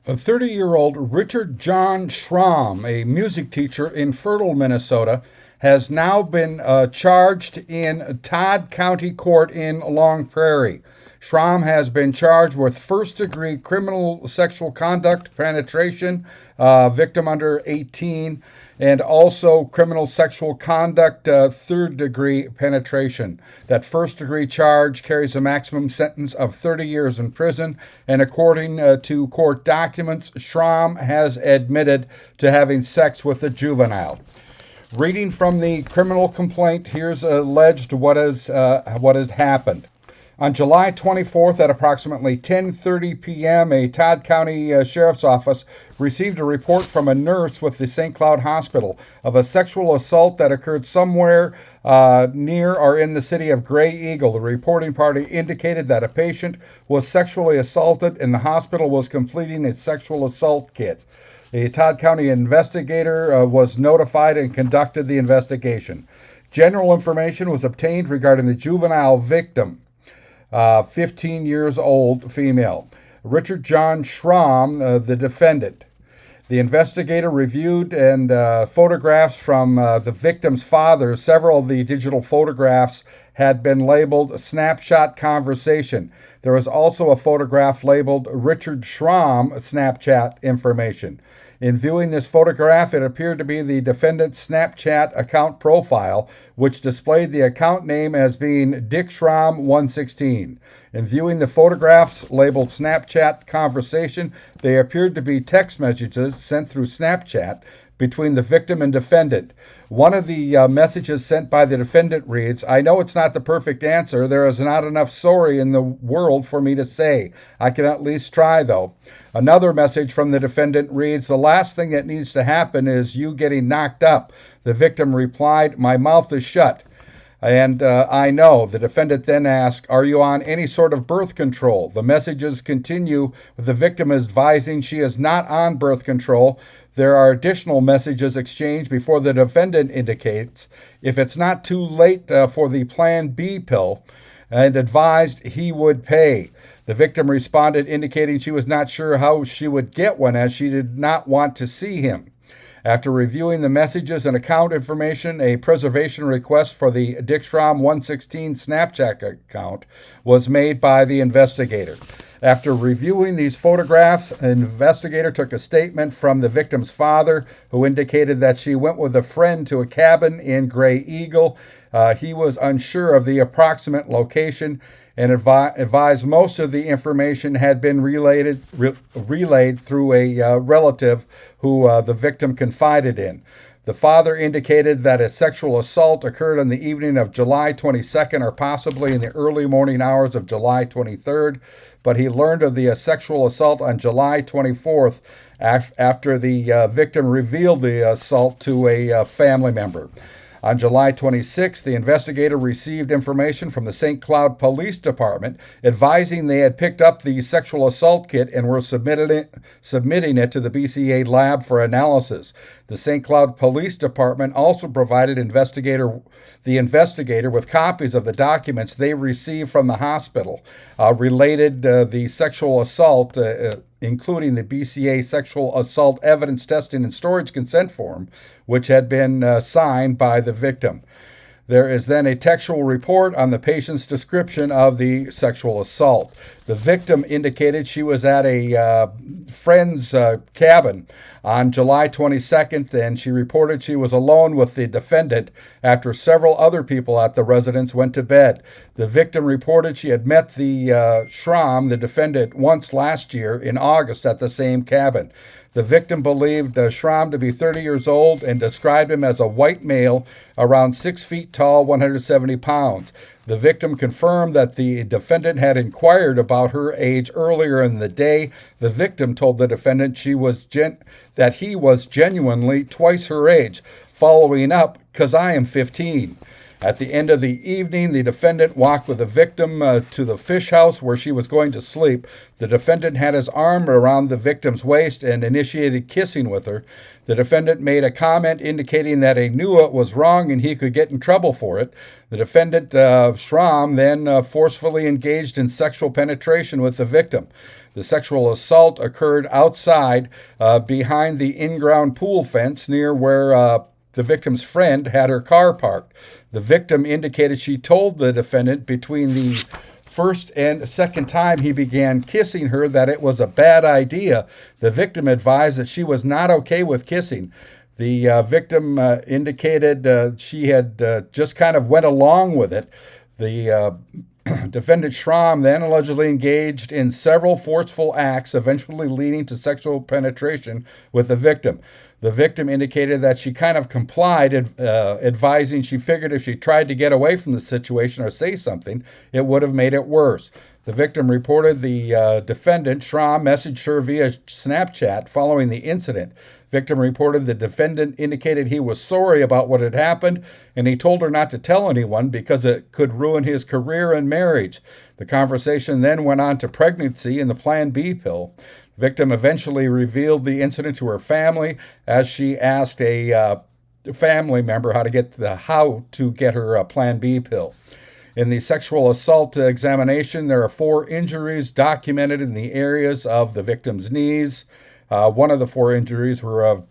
A 30-year-old Richard John Schrom, a music teacher in Fertile, Minnesota, has now been charged in Todd County Court in Long Prairie. Schrom has been charged with first-degree criminal sexual conduct, penetration, victim under 18, and also criminal sexual conduct, third-degree penetration. That first-degree charge carries a maximum sentence of 30 years in prison, and according to court documents, Schrom has admitted to having sex with a juvenile. Reading from the criminal complaint, here's alleged what has happened. On July 24th at approximately 10:30 p.m., a Todd County Sheriff's Office received a report from a nurse with the St. Cloud Hospital of a sexual assault that occurred somewhere near or in the city of Gray Eagle. The reporting party indicated that a patient was sexually assaulted and the hospital was completing its sexual assault kit. The Todd County investigator was notified and conducted the investigation. General information was obtained regarding the juvenile victim. 15 years old female. Richard John Schrom, the defendant. The investigator reviewed and photographs from the victim's father. Several of the digital photographs had been labeled Snapshot Conversation. There was also a photograph labeled Richard Schrom Snapchat Information. In viewing this photograph, it appeared to be the defendant's Snapchat account profile, which displayed the account name as being Dick Schrom 116. In viewing the photographs labeled Snapchat Conversation, they appeared to be text messages sent through Snapchat between the victim and defendant. One of the messages sent by the defendant reads, "I know it's not the perfect answer. There is not enough sorry in the world for me to say. I can at least try, though." Another message from the defendant reads, "The last thing that needs to happen is you getting knocked up." The victim replied, "My mouth is shut. And I know." The defendant then asked, "Are you on any sort of birth control?" The messages continue with the victim advising she is not on birth control. There are additional messages exchanged before the defendant indicates if it's not too late for the Plan B pill and advised he would pay. The victim responded indicating she was not sure how she would get one as she did not want to see him. After reviewing the messages and account information, a preservation request for the Dick Schrom 116 Snapchat account was made by the investigator. After reviewing these photographs, an investigator took a statement from the victim's father, who indicated that she went with a friend to a cabin in Gray Eagle. He was unsure of the approximate location and advised most of the information had been relayed through a relative who the victim confided in. The father indicated that a sexual assault occurred on the evening of July 22nd or possibly in the early morning hours of July 23rd, but he learned of the sexual assault on July 24th after the victim revealed the assault to a family member. On July 26th, the investigator received information from the St. Cloud Police Department advising they had picked up the sexual assault kit and were submitting it to the BCA lab for analysis. The St. Cloud Police Department also provided the investigator with copies of the documents they received from the hospital related the sexual assault, including the BCA sexual assault evidence testing and storage consent form, which had been signed by the victim. There is then a textual report on the patient's description of the sexual assault. The victim indicated she was at a friend's cabin on July 22nd, and she reported she was alone with the defendant after several other people at the residence went to bed. The victim reported she had met the Schrom, the defendant, once last year in August at the same cabin. The victim believed Schrom to be 30 years old and described him as a white male, around 6 feet tall, 170 pounds. The victim confirmed that the defendant had inquired about her age earlier in the day. The victim told the defendant that he was genuinely twice her age, following up, "'Cause I am 15. At the end of the evening, the defendant walked with the victim to the fish house where she was going to sleep. The defendant had his arm around the victim's waist and initiated kissing with her. The defendant made a comment indicating that he knew it was wrong and he could get in trouble for it. The defendant, Schrom, then forcefully engaged in sexual penetration with the victim. The sexual assault occurred outside behind the in-ground pool fence near where the victim's friend had her car parked. The victim indicated she told the defendant between the first and second time he began kissing her that it was a bad idea. The victim advised that she was not okay with kissing. The victim indicated she had just kind of went along with it. The defendant Schrom then allegedly engaged in several forceful acts, eventually leading to sexual penetration with the victim. The victim indicated that she kind of complied, advising she figured if she tried to get away from the situation or say something, it would have made it worse. The victim reported the defendant, Schrom, messaged her via Snapchat following the incident. Victim reported the defendant indicated he was sorry about what had happened, and he told her not to tell anyone because it could ruin his career and marriage. The conversation then went on to pregnancy and the Plan B pill. Victim eventually revealed the incident to her family as she asked a family member how to get her Plan B pill. In the sexual assault examination, there are 4 injuries documented in the areas of the victim's knees. One of the 4 injuries were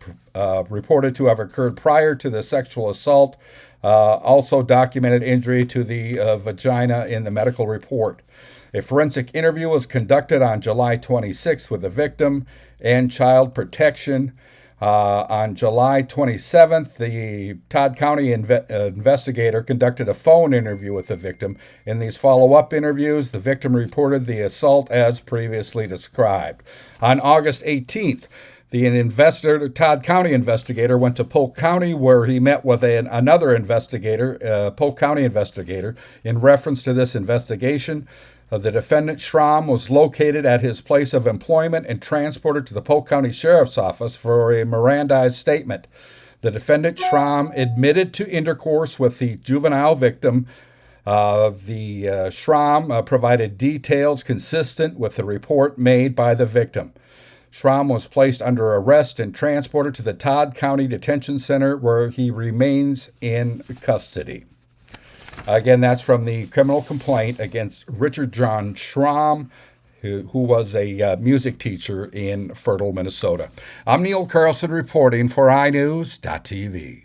reported to have occurred prior to the sexual assault. Also documented injury to the vagina in the medical report. A forensic interview was conducted on July 26th with the victim and Child Protection. On July 27th, the Todd County investigator conducted a phone interview with the victim. In these follow-up interviews, the victim reported the assault as previously described. On August 18th, the Todd County investigator went to Polk County where he met with another investigator, Polk County investigator, in reference to this investigation. The defendant, Schrom, was located at his place of employment and transported to the Polk County Sheriff's Office for a Mirandized statement. The defendant, Schrom, admitted to intercourse with the juvenile victim. Schrom provided details consistent with the report made by the victim. Schrom was placed under arrest and transported to the Todd County Detention Center where he remains in custody. Again, that's from the criminal complaint against Richard John Schrom, who was a music teacher in Fertile, Minnesota. I'm Neil Carlson reporting for iNewZ.TV.